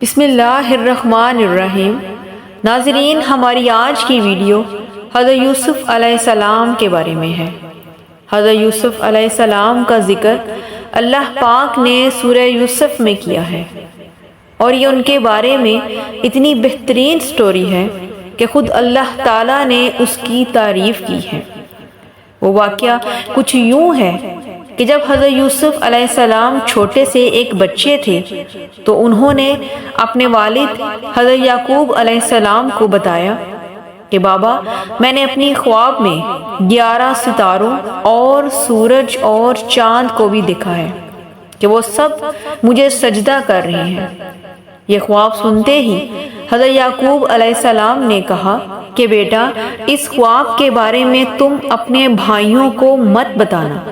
بسم اللہ الرحمن الرحیم۔ ناظرین، ہماری آج کی ویڈیو حضرت یوسف علیہ السلام کے بارے میں ہے۔ حضرت یوسف علیہ السلام کا ذکر اللہ پاک نے سورہ یوسف میں کیا ہے، اور یہ ان کے بارے میں اتنی بہترین سٹوری ہے کہ خود اللہ تعالیٰ نے اس کی تعریف کی ہے۔ وہ واقعہ کچھ یوں ہے کہ جب حضرت یوسف علیہ السلام چھوٹے سے ایک بچے تھے تو انہوں نے اپنے والد حضرت یعقوب علیہ السلام کو بتایا کہ بابا، میں نے اپنی خواب میں 11 ستاروں اور سورج اور چاند کو بھی دیکھا ہے کہ وہ سب مجھے سجدہ کر رہے ہیں۔ یہ خواب سنتے ہی حضرت یعقوب علیہ السلام نے کہا کہ بیٹا، اس خواب کے بارے میں تم اپنے بھائیوں کو مت بتانا،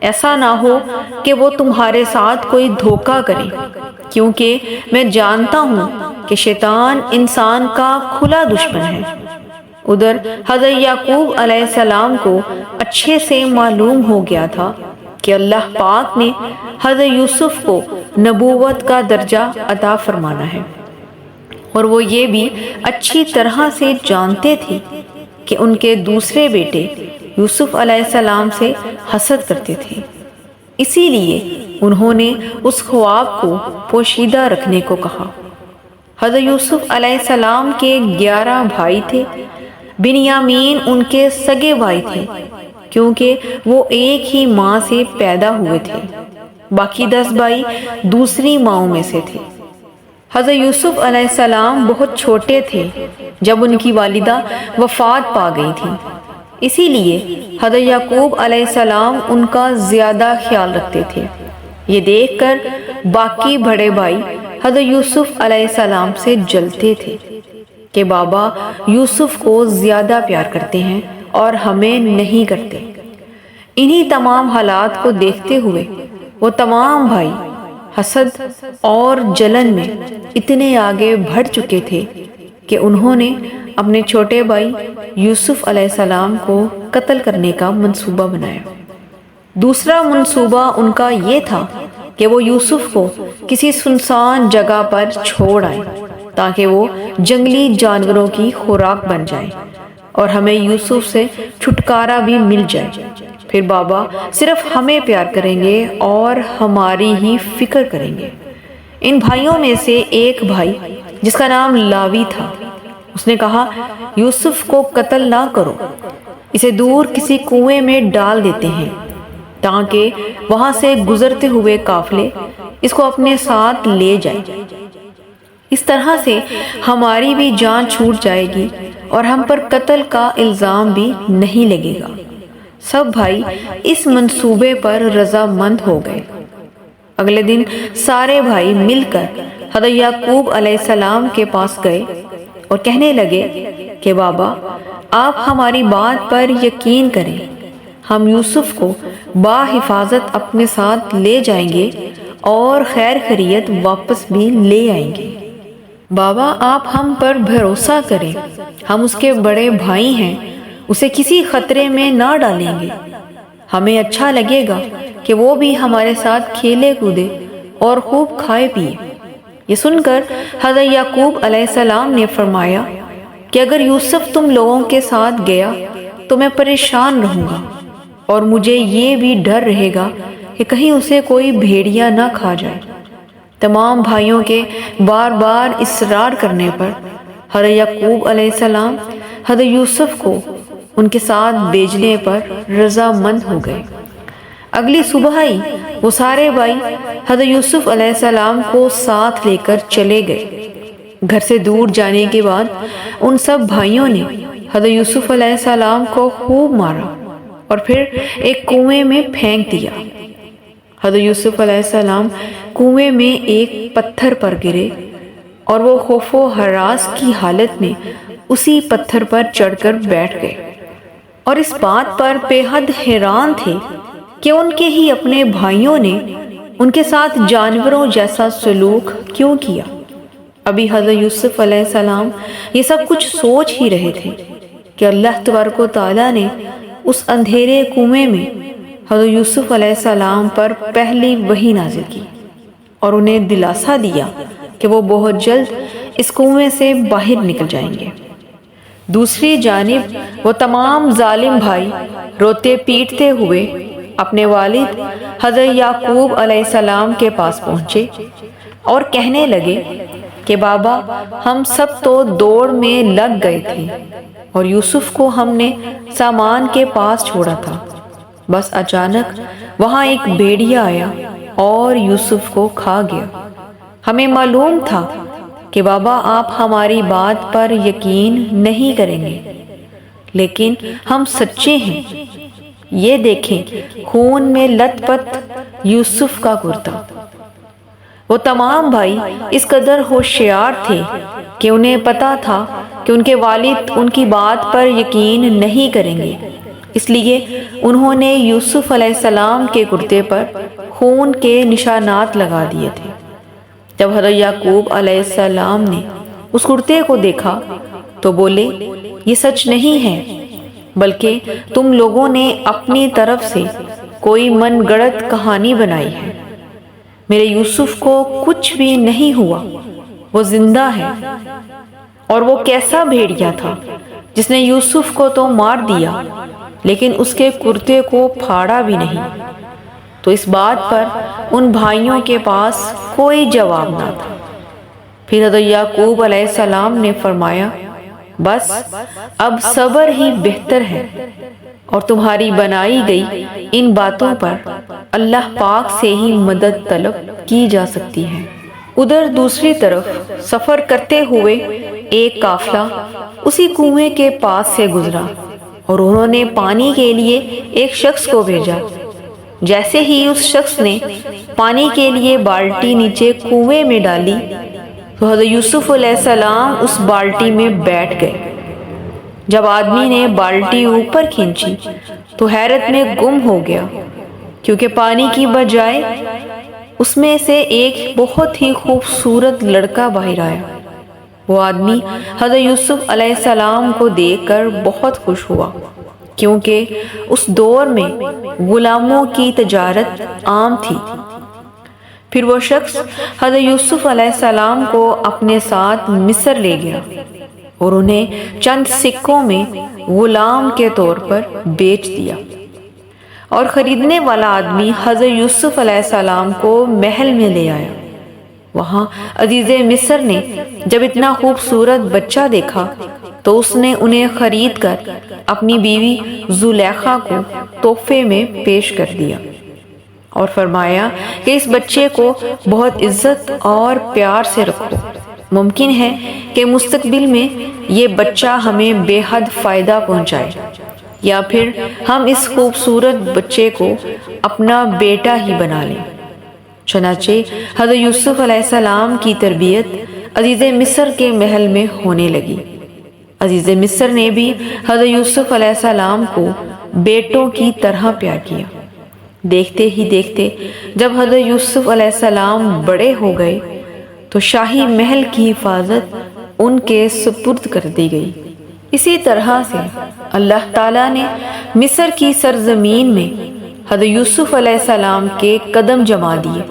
ایسا نہ ہو کہ وہ تمہارے ساتھ کوئی دھوکہ کرے، کیونکہ میں جانتا ہوں کہ شیطان انسان کا کھلا دشمن ہے۔ ادھر حضرت یعقوب علیہ السلام کو اچھے سے معلوم ہو گیا تھا کہ اللہ پاک نے حضرت یوسف کو نبوت کا درجہ عطا فرمانا ہے، اور وہ یہ بھی اچھی طرح سے جانتے تھے کہ ان کے دوسرے بیٹے یوسف علیہ السلام سے حسد کرتے تھے، اسی لیے انہوں نے اس خواب کو پوشیدہ رکھنے کو کہا۔ حضرت یوسف علیہ السلام کے 11 بھائی تھے۔ بنیامین ان کے سگے بھائی تھے کیونکہ وہ ایک ہی ماں سے پیدا ہوئے تھے، باقی 10 بھائی دوسری ماؤں میں سے تھے۔ حضرت یوسف علیہ السلام بہت چھوٹے تھے جب ان کی والدہ وفات پا گئی تھی، اسی لیے حضرت یعقوب علیہ السلام ان کا زیادہ خیال رکھتے تھے۔ یہ دیکھ کر باقی بڑے بھائی حضرت یوسف علیہ السلام سے جلتے تھے کہ بابا یوسف کو زیادہ پیار کرتے ہیں اور ہمیں نہیں کرتے۔ انہی تمام حالات کو دیکھتے ہوئے وہ تمام بھائی حسد اور جلن میں اتنے آگے بڑھ چکے تھے کہ انہوں نے اپنے چھوٹے بھائی یوسف علیہ السلام کو قتل کرنے کا منصوبہ بنایا۔ دوسرا منصوبہ ان کا یہ تھا کہ وہ یوسف کو کسی سنسان جگہ پر چھوڑ آئیں تاکہ وہ جنگلی جانوروں کی خوراک بن جائے اور ہمیں یوسف سے چھٹکارا بھی مل جائے۔ پھر بابا صرف ہمیں پیار کریں گے اور ہماری ہی فکر کریں گے۔ ان بھائیوں میں سے ایک بھائی جس کا نام لاوی تھا، اس نے کہا، یوسف کو قتل نہ کرو، اسے دور کسی کنویں میں ڈال دیتے ہیں تاکہ وہاں سے گزرتے ہوئے قافلے اس کو اپنے ساتھ لے جائیں۔ اس طرح سے ہماری بھی جان چھوٹ جائے گی اور ہم پر قتل کا الزام بھی نہیں لگے گا۔ سب بھائی اس منصوبے پر رضامند ہو گئے۔ اگلے دن سارے بھائی مل کر حضرت یعقوب علیہ السلام کے پاس گئے اور کہنے لگے کہ بابا، آپ ہماری بات پر یقین کریں، ہم یوسف کو باحفاظت اپنے ساتھ لے جائیں گے اور خیر خیریت واپس بھی لے آئیں گے۔ بابا، آپ ہم پر بھروسہ کریں، ہم اس کے بڑے بھائی ہیں، اسے کسی خطرے میں نہ ڈالیں گے۔ ہمیں اچھا لگے گا کہ وہ بھی ہمارے ساتھ کھیلے کودے اور خوب کھائے پیے۔ یہ سن کر حضرت یعقوب علیہ السلام نے فرمایا کہ اگر یوسف تم لوگوں کے ساتھ گیا تو میں پریشان رہوں گا، اور مجھے یہ بھی ڈر رہے گا کہ کہیں اسے کوئی بھیڑیا نہ کھا جائے۔ تمام بھائیوں کے بار بار اصرار کرنے پر حضرت یعقوب علیہ السلام حضرت یوسف کو ان کے ساتھ بھیجنے پر رضامند ہو گئے۔ اگلی صبح ہی وہ سارے بھائی حضرت یوسف علیہ السلام کو ساتھ لے کر چلے گئے۔ گھر سے دور جانے کے بعد ان سب بھائیوں نے حضرت یوسف علیہ السلام کو خوب مارا اور پھر ایک کنویں میں پھینک دیا۔ حضرت یوسف علیہ السلام کنویں میں ایک پتھر پر گرے اور وہ خوف و ہراس کی حالت میں اسی پتھر پر چڑھ کر بیٹھ گئے، اور اس بات پر بے حد حیران تھے کہ ان کے ہی اپنے بھائیوں نے ان کے ساتھ جانوروں جیسا سلوک کیوں کیا۔ ابھی حضرت یوسف علیہ السلام یہ سب کچھ سوچ ہی رہے تھے کہ اللہ تبارک و تعالیٰ نے اس اندھیرے کنویں میں حضرت یوسف علیہ السلام پر پہلی وحی نازل کی اور انہیں دلاسا دیا کہ وہ بہت جلد اس کنویں سے باہر نکل جائیں گے۔ دوسری جانب وہ تمام ظالم بھائی روتے پیٹتے ہوئے اپنے والد حضرت یعقوب علیہ السلام کے پاس پہنچے اور کہنے لگے کہ بابا، ہم سب تو دوڑ میں لگ گئے تھے اور یوسف کو ہم نے سامان کے پاس چھوڑا تھا، بس اچانک وہاں ایک بھیڑیا آیا اور یوسف کو کھا گیا۔ ہمیں معلوم تھا کہ بابا آپ ہماری بات پر یقین نہیں کریں گے، لیکن ہم سچے ہیں۔ یہ دیکھیں، خون میں لت پت یوسف کا کرتا۔ وہ تمام بھائی اس قدر ہوشیار تھے کہ انہیں پتا تھا کہ ان کے والد ان کی بات پر یقین نہیں کریں گے، اس لیے انہوں نے یوسف علیہ السلام کے کرتے پر خون کے نشانات لگا دیے تھے۔ جب حضرت یعقوب علیہ السلام نے اس کرتے کو دیکھا تو بولے، یہ سچ نہیں ہے، بلکہ تم لوگوں نے اپنی طرف سے کوئی من گڑت کہانی بنائی ہے۔ میرے یوسف کو کچھ بھی نہیں ہوا، وہ زندہ ہے۔ اور وہ کیسا بھیڑیا تھا جس نے یوسف کو تو مار دیا لیکن اس کے کرتے کو پھاڑا بھی نہیں۔ تو اس بات پر ان بھائیوں کے پاس کوئی جواب نہ تھا۔ پھر حضرت یعقوب علیہ السلام نے فرمایا، بس اب صبر ہی بہتر ہے، اور تمہاری بنائی گئی ان باتوں پر اللہ پاک سے ہی مدد طلب کی جا سکتی ہے۔ ادھر دوسری طرف سفر کرتے ہوئے ایک قافلہ اسی کنویں کے پاس سے گزرا اور انہوں نے پانی کے لیے ایک شخص کو بھیجا۔ جیسے ہی اس شخص نے پانی کے لیے بالٹی نیچے کنویں میں ڈالی تو حضرت یوسف علیہ السلام اس بالٹی میں بیٹھ گئے۔ جب آدمی نے بالٹی اوپر کھینچی تو حیرت میں گم ہو گیا، کیونکہ پانی کی بجائے اس میں سے ایک بہت ہی خوبصورت لڑکا باہر آیا۔ وہ آدمی حضرت یوسف علیہ السلام کو دیکھ کر بہت خوش ہوا، کیونکہ اس دور میں غلاموں کی تجارت عام تھی۔ پھر وہ شخص حضرت یوسف علیہ السلام کو اپنے ساتھ مصر لے گیا اور انہیں چند سکوں میں غلام کے طور پر بیچ دیا۔ اور خریدنے والا آدمی حضرت یوسف علیہ السلام کو محل میں لے آیا۔ وہاں عزیز مصر نے جب اتنا خوبصورت بچہ دیکھا تو اس نے انہیں خرید کر اپنی بیوی زلیخا کو تحفے میں پیش کر دیا اور فرمایا کہ اس بچے کو بہت عزت اور پیار سے رکھو، ممکن ہے کہ مستقبل میں یہ بچہ ہمیں بے حد فائدہ پہنچائے، یا پھر ہم اس خوبصورت بچے کو اپنا بیٹا ہی بنا لیں۔ چنانچہ حضرت یوسف علیہ السلام کی تربیت عزیز مصر کے محل میں ہونے لگی۔ عزیز مصر نے بھی حضرت یوسف علیہ السلام کو بیٹوں کی طرح پیار کیا۔ دیکھتے ہی دیکھتے جب حضرت یوسف علیہ السلام بڑے ہو گئے تو شاہی محل کی حفاظت ان کے سپرد کر دی گئی۔ اسی طرح سے اللہ تعالیٰ نے مصر کی سرزمین میں حضرت یوسف علیہ السلام کے قدم جما دیے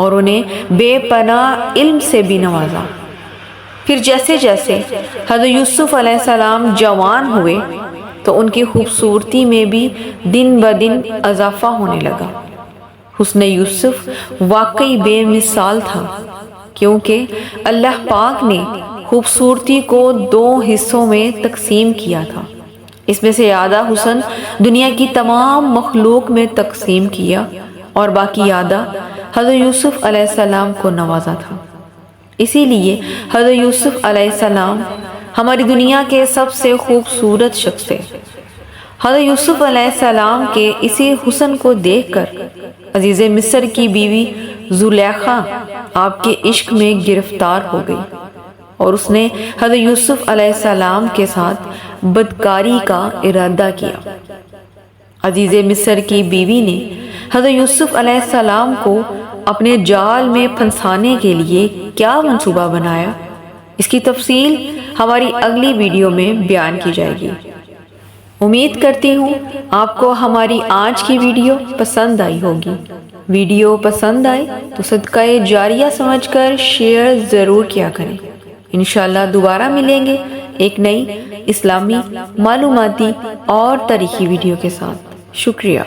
اور انہیں بے پناہ علم سے بھی نوازا۔ پھر جیسے جیسے حضرت یوسف علیہ السلام جوان ہوئے تو ان کی خوبصورتی میں بھی دن بدن اضافہ ہونے لگا۔ حسن یوسف واقعی بے مثال تھا، کیونکہ اللہ پاک نے خوبصورتی کو 2 حصوں میں تقسیم کیا تھا۔ اس میں سے آدھا حسن دنیا کی تمام مخلوق میں تقسیم کیا اور باقی آدھا حضرت یوسف علیہ السلام کو نوازا تھا۔ اسی لیے حضرت یوسف علیہ السلام ہماری دنیا کے سب سے خوبصورت شخص تھے۔ حضرت یوسف علیہ السلام کے اسی حسن کو دیکھ کر عزیز مصر کی بیوی زلیخا آپ کے عشق میں گرفتار ہو گئی اور اس نے حضرت یوسف علیہ السلام کے ساتھ بدکاری کا ارادہ کیا۔ عزیز مصر کی بیوی نے حضرت یوسف علیہ السلام کو اپنے جال میں پھنسانے کے لیے کیا منصوبہ بنایا، اس کی تفصیل ہماری اگلی ویڈیو میں بیان کی جائے گی۔ امید کرتی ہوں آپ کو ہماری آج کی ویڈیو پسند آئی ہوگی۔ ویڈیو پسند آئے تو صدقہ جاریہ سمجھ کر شیئر ضرور کیا کریں۔ انشاءاللہ دوبارہ ملیں گے ایک نئی اسلامی معلوماتی اور تاریخی ویڈیو کے ساتھ۔ شکریہ۔